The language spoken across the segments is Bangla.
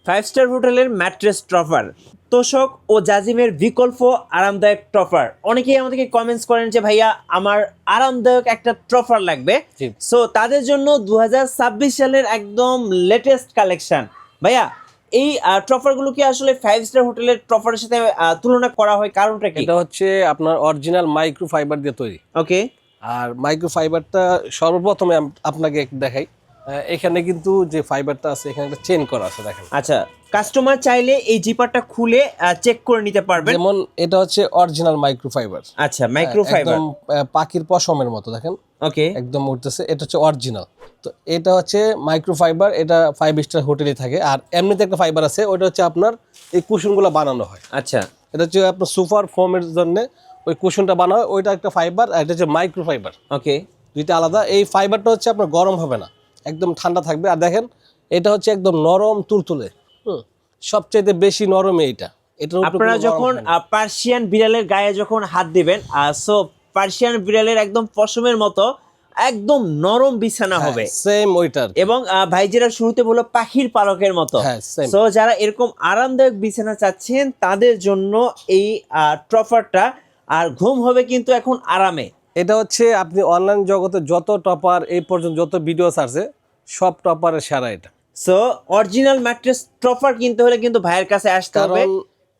ফাইভ স্টার হোটেলের ম্যাট্রেস ট্রফার, তোষক ও জাজিমের বিকল্প আরামদায়ক ট্রফার। অনেকেই আমাদেরকে কমেন্টস করেন যে ভাইয়া আমার আরামদায়ক একটা ট্রফার লাগবে। জি। সো তাদের জন্য 2026 সালের একদম লেটেস্ট কালেকশন। ভাইয়া এই ট্রফারগুলো কি আসলে ফাইভ স্টার হোটেলের ট্রফারের সাথে তুলনা করা হয়, কারণটা কি? এটা হচ্ছে আপনার অরিজিনাল মাইক্রো ফাইবার দিয়ে তৈরি। ওকে। আর মাইক্রো ফাইবারটা সর্বপ্রথমে আপনাকে দেখাই। এখানে কিন্তু যে ফাইবারটা আছে এখানে একটা চেন করা আছে, দেখেন। আচ্ছা, কাস্টমার চাইলে এই জিপারটা খুলে চেক করে নিতে পারবেন। যেমন এটা হচ্ছে অরিজিনাল মাইক্রো ফাইবার। আচ্ছা, মাইক্রো ফাইবার একদম পাখির পশমের মতো, দেখেন ওকে। একদম উঠতেছে। এটা হচ্ছে অরিজিনাল। তো এটা হচ্ছে মাইক্রো ফাইবার, এটা 5 স্টার হোটেলে থাকে। আর এমনিতে একটা ফাইবার আছে, ওইটা হচ্ছে আপনার এই কুশনগুলো বানানো হয়। আচ্ছা, এটা হচ্ছে আপনার সুপার ফোমের জন্য ওই কুশনটা বানানো হয়, ওইটা একটা ফাইবার, আর এটা হচ্ছে মাইক্রো ফাইবার। ওকে। দুইটা আলাদা। এই ফাইবারটা হচ্ছে আপনার গরম হবে না, একদম ঠান্ডা থাকবে। আর দেখেন এটা হচ্ছে একদম নরম তুলতুলে। সবচেয়ে বেশি নরম এইটা। এটার উপরে আপনারা যখন পার্সিয়ান বিড়ালের গায়ে যখন হাত দিবেন, সো পার্সিয়ান বিড়ালের একদম পশমের মতো একদম নরম বিছানা হবে, সেম ওইটার। এবং ভাই যেটা শুরুতে বললো পাখির পালকের মতো। হ্যাঁ, same। সো যারা এরকম আরামদায়ক বিছানা চাচ্ছেন তাদের জন্য এই ট্রফারটা, আর ঘুম হবে কিন্তু এখন আরামে। এটা হচ্ছে আপনি অনলাইন জগতে যত টপার এই পর্যন্ত যত ভিডিওস আছে সব টপারের সেরা এটা। সো অরিজিনাল ম্যাট্রেস ট্রফার কিনতে হলে কিন্তু ভাইয়ের কাছে আসতে হবে।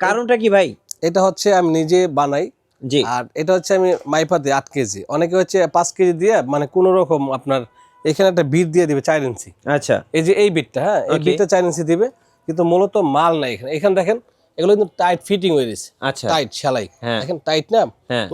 কারণটা কি ভাই? এটা হচ্ছে আমি নিজে বানাই। জি। আর এটা হচ্ছে আমি মাইপা দিই 8 কেজি, অনেকে হচ্ছে 5 কেজি দিয়ে মানে কোনো রকম আপনার এখানে একটা বিট দিয়ে দিবে 4 ইঞ্চি। আচ্ছা, এই যে এই বিটটা, হ্যাঁ, এই Okay. বিটটা 4 ইঞ্চি দিবে, কিন্তু মূলত মাল নাই এখানে। এখানে দেখেন এগুলো কিন্তু টাইট ফিটিং হয়ে গেছে। আচ্ছা। টাইট সেলাই, হ্যাঁ। দেখেন টাইট না। হ্যাঁ।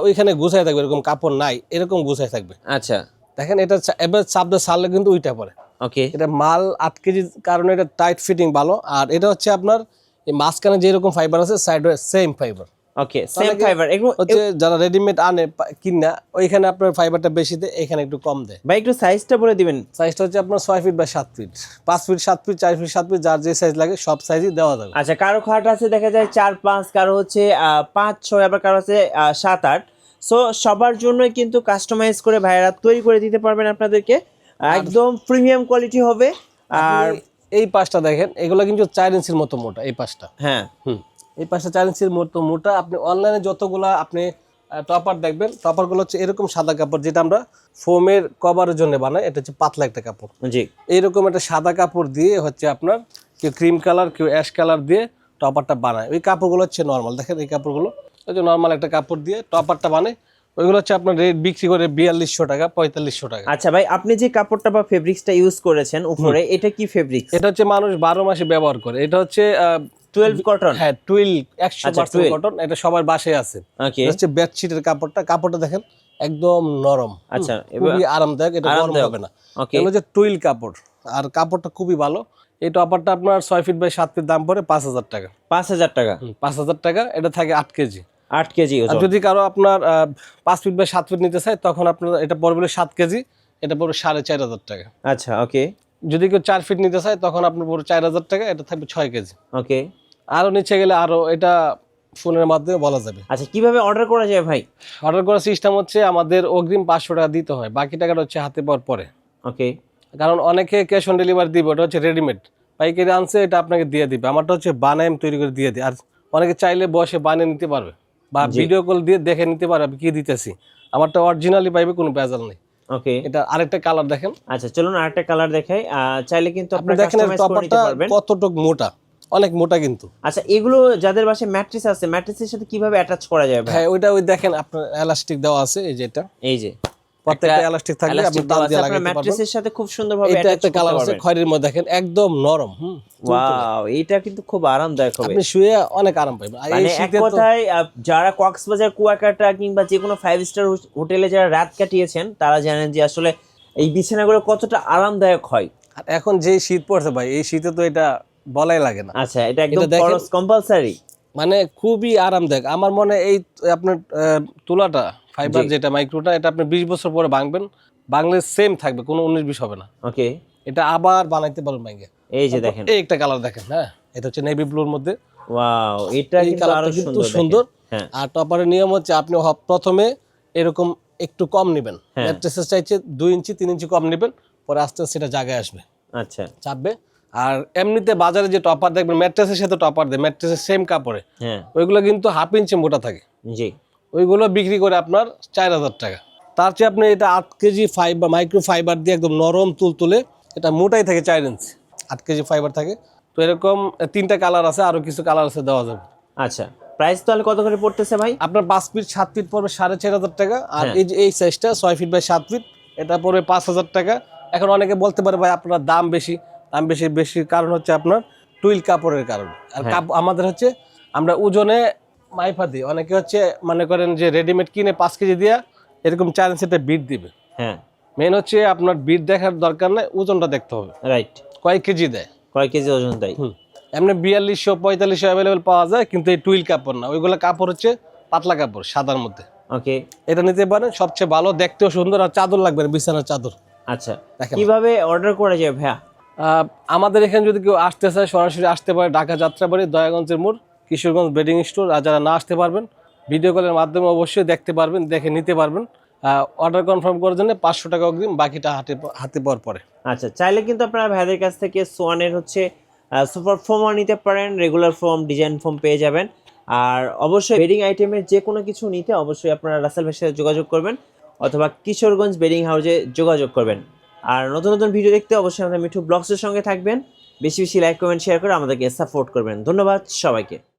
ওইখানে গুছাই থাকবে, এরকম কাপড় নাই, এরকম গুছাই থাকবে। আচ্ছা, দেখেন এটা এবার চাপ দিয়ে ছাড়লে কিন্তু উইটা পড়ে। ওকে। এটা মাল 8 কেজির কারণে এটা টাইট ফিটিং ভালো। আর এটা হচ্ছে আপনার এই মাঝখানে যেরকম ফাইবার আছে সাইডে সেম ফাইবার। ওকে, সেম ফাইবার। এগুলো হচ্ছে যারা রেডিমেড আনে কিনা, ওইখানে আপনার ফাইবারটা বেশি দেয়, এখানে একটু কম দেয়। ভাই একটু সাইজটা বলে দিবেন। সাইজটা হচ্ছে আপনার 6 feet by 7 feet, 5 feet 7 feet 4 feet 7 feet, যার যে সাইজ লাগে সব সাইজই দেওয়া যাবে। আচ্ছা, কারো খাট আছে দেখা যায় 4-5, কারো হচ্ছে 5-6, আবার কারো আছে 7-8। সো সবার জন্যই কিন্তু কাস্টমাইজ করে ভাইরা তৈরি করে দিতে পারবেন আপনাদেরকে, একদম প্রিমিয়াম কোয়ালিটি হবে। আর এই পাশটা দেখেন, এগুলো কিন্তু 4 ইঞ্চির মতো মোটা। এই পাশটা, হ্যাঁ, এই পাশটা 4 ইঞ্চির মতো মোটা। আপনি অনলাইনে যতগুলা আপনি টপার দেখবেন, টপারগুলো হচ্ছে এরকম সাদা কাপড়, যেটা আমরা ফোমের কভারের জন্য বানাই। এটা হচ্ছে পাতলা একটা কাপড়। জি। এইরকম একটা সাদা কাপড় দিয়ে হচ্ছে আপনার কেউ ক্রিম কালার, কেউ অ্যাশ কালার দিয়ে টপারটা বানায়। ওই কাপড়গুলো হচ্ছে নর্মাল, দেখেন এই কাপড়গুলো ওই যে নর্মাল একটা কাপড় দিয়ে টপারটা বানায়। ওইগুলো হচ্ছে আপনার রেট বিক্রি করে 4200 টাকা 4500 টাকা। আচ্ছা ভাই, আপনি যে কাপড়টা বা ফেব্রিক্সটা ইউজ করেছেন উপরে, এটা কি ফেব্রিক্স? এটা হচ্ছে মানুষ 12 মাসে ব্যবহার করে। এটা হচ্ছে 12 কটন। হ্যাঁ, 12 100% 12 কটন। এটা সবার বাসায় আছে। ওকে। এটা হচ্ছে বেডশিটের কাপড়টা দেখেন একদম নরম। আচ্ছা, খুবই আরামদায়ক, এটা গরম হবে না। ওকে। এগুলো হচ্ছে টুইল কাপড়, আর কাপড়টা খুবই ভালো। এই টপারটা আপনার 6 ফিট বাই 7 ফিট দাম পড়ে 5000 টাকা। 5000 টাকা। 5000 টাকা। এটা থাকে 8 কেজি। 8 কেজি আর ওজন। যদি কারো আপনার 5 ফিট বাই 7 ফিট নিতে চায়, তখন আপনার এটা পড়বে 7 কেজি, এটা পড়বে 4500 টাকা। আচ্ছা, ওকে। যদি কেউ 4 ফিট নিতে চায়, তখন আপনার পড়বে 4000 টাকা, এটা থাকবে 6 কেজি। ওকে। আরো নিচে গেলে আরো এটা ফোনের মাধ্যমে বলা যাবে। আচ্ছা, কিভাবে অর্ডার করা যায় ভাই? অর্ডার করার সিস্টেম হচ্ছে আমাদের অগ্রিম 500 টাকা দিতে হয়, বাকি টাকাটা হচ্ছে হাতে পাওয়ার পরে। ওকে। কারণ অনেকে ক্যাশ অন ডেলিভারি দিবে, ওটা হচ্ছে রেডিমেড, পাইকারি আনছে, এটা আপনাকে দিয়ে দিবে। আমারটা হচ্ছে বানায় আমি তৈরি করে দিয়ে দিই। আর অনেকে চাইলে বসে বানিয়ে নিতে পারবে বা ভিডিও কল দিয়ে দেখে নিতে পারবে আমি কি দিতেছি। আমারটা অরিজিনালি পাইবে, কোনো ভেজাল নেই। ওকে। এটা আরেকটা কালার দেখেন। আচ্ছা, চলুন আরেকটা কালার দেখাই। চাইলে কিন্তু আপনি আপনি দেখেন কাস্টমাইজ করে নিতে টপারটা পারবেন। কতটুক মোটা, অনেক মোটা কিন্তু। আচ্ছা, এগুলো যাদের বাসায় ম্যাট্রেস আছে, ম্যাট্রেসের সাথে কিভাবে অ্যাটাচ করা যায় ভাই? হ্যাঁ, ওই দেখেন আপনার এলাস্টিক দেওয়া আছে, এই যে এটা এই যে প্রত্যেকটা এলাস্টিক থাকলে আপনি টান দিয়ে লাগাতে পারবেন। ম্যাট্রেসের সাথে খুব সুন্দরভাবে এটা অ্যাটাচ একটা করতে কালার আছে পারবেন। খয়েরির মধ্যে, দেখেন একদম নরম। ওয়াও, এটা কিন্তু খুব আরামদায়ক হবে। আপনি শুয়ে অনেক আরাম পাবেন। আর এই মানে এক শীতে তো কথায় যারা কক্সবাজার, কুয়াকাটা কিংবা যে কোনো 5 স্টার হোটেলে যারা রাত কাটিয়েছেন, তারা জানেন যে আসলে এই বিছানাগুলো কতটা আরামদায়ক হয়। আর এখন যে শীত পড়ছে ভাই, এই শীতে তো এটা বলাই লাগে না। আচ্ছা, এটা একদম দেখেন, খরচ কম্পালসারি। মানে খুবই আরামদায়ক। আমার মনে এই আপনার তুলাটা ফাইবার যেটা মাইক্রোটা, এটা আপনি 20 বছর পরে ভাঙবেন, বাংলে সেম থাকবে, কোনো 19-20 হবে না। ওকে। এটা আবার বানাইতে পারবেন ভাঙে। এই যে দেখেন, এই একটা কালার দেখেন, হ্যাঁ, এটা হচ্ছে নেভি ব্লুর মধ্যে। ওয়াও, এটা এই কিন্তু কালারটা আরো কিন্তু সুন্দর। সুন্দর। হ্যাঁ। আর টপারের নিয়ম হচ্ছে আপনি প্রথমে এরকম একটু কম নেবেন, ম্যাট্রেসের চাইতে 2 ইঞ্চি 3 ইঞ্চি কম নেবেন, পরে আস্তে আস্তে সেটা জায়গায় আসবে, আচ্ছা। চাপবে, আর এমনিতে বাজারে যে টপার দেখবেন ম্যাট্রেসের সাথে টপার দেয়, ম্যাট্রেসের সেম কাপড়ে, হ্যাঁ ওইগুলো কিন্তু 1/2 ইঞ্চি মোটা থাকে, জি ওইগুলো বিক্রি করে আপনার 4000 টাকা। তার চেয়ে আপনি এটা 8 কেজি ফাইবার, মাইক্রো ফাইবার দিয়ে একদম নরম তুলতুলে, এটা মোটাই থাকে 4 ইঞ্চি, 8 কেজি ফাইবার থাকে। তো এরকম 3টা কালার আছে, আরো কিছু কালার আছে দেওয়া যাবে। আচ্ছা, প্রাইস তাহলে কত করে পড়তেছে ভাই? আপনার 5 ফিট 7 ফিট পড়বে 4500 টাকা, আর হ্যাঁ। এই যে এই সাইজটা 6 ফিট বাই 7 ফিট, এটা পড়বে 5000 টাকা। এখন অনেকে বলতে পারে ভাই আপনার দাম বেশি, দাম বেশি বেশি কারণ হচ্ছে আপনার টুইল কাপড়ের কারণে। আর আমাদের হচ্ছে আমরা ওজনে মাইফা দিই, অনেকে হচ্ছে মনে করেন যে রেডিমেড কিনে 5 কেজি দিয়া এরকম 4 ইঞ্চিতে বিট দিবে। হ্যাঁ মেন হচ্ছে আপনার বিট দেখার দরকার নাই, ওজনটা দেখতে হবে রাইট, কয় কেজি দেয়। কয় কেজি ওজন দেয়? এমনি 4200 4500 অ্যাভেলেবেল পাওয়া যায়, কিন্তু এই টুইল কাপড় না, ওইগুলো কাপড় হচ্ছে পাতলা কাপড় সাদার মধ্যে। ওকে, এটা নিতে পারেন, সবচেয়ে ভালো, দেখতেও সুন্দর, আর চাদর লাগবে না, বিছানার চাদর। আচ্ছা দেখেন। কিভাবে অর্ডার করা যায় ভাইয়া? আমাদের এখানে যদি কেউ আসতে চায় সরাসরি আসতে পারে, ঢাকা যাত্রাবাড়ি, দয়াগঞ্জের মোড়, কিশোরগঞ্জ বেডিং স্টোর। আর যারা না আসতে পারবেন ভিডিও কলের মাধ্যমে অবশ্যই দেখতে পারবেন, দেখে নিতে পারবেন। অর্ডার কনফার্ম করার জন্য 500 টাকা অগ্রিম, বাকিটা হাতে পাওয়ার পরে। আচ্ছা, চাইলে কিন্তু আপনারা ভাইদের কাছ থেকে সোয়ানের হচ্ছে সুপার ফোমও নিতে পারেন, রেগুলার ফোম, ডিজাইন ফোম পেয়ে যাবেন। আর অবশ্যই বেডিং আইটেমের যে কোনো কিছু নিতে অবশ্যই আপনারা রাসেল ভাইয়ের সাথে যোগাযোগ করবেন, অথবা কিশোরগঞ্জ বেডিং হাউসে যোগাযোগ করবেন। আর নতুন নতুন ভিডিও দেখতে অবশ্যই আমাদের মিঠু ব্লগসের সঙ্গে থাকবেন। বেশি বেশি লাইক, কমেন্ট, শেয়ার করে আমাদেরকে সাপোর্ট করবেন। ধন্যবাদ সবাইকে।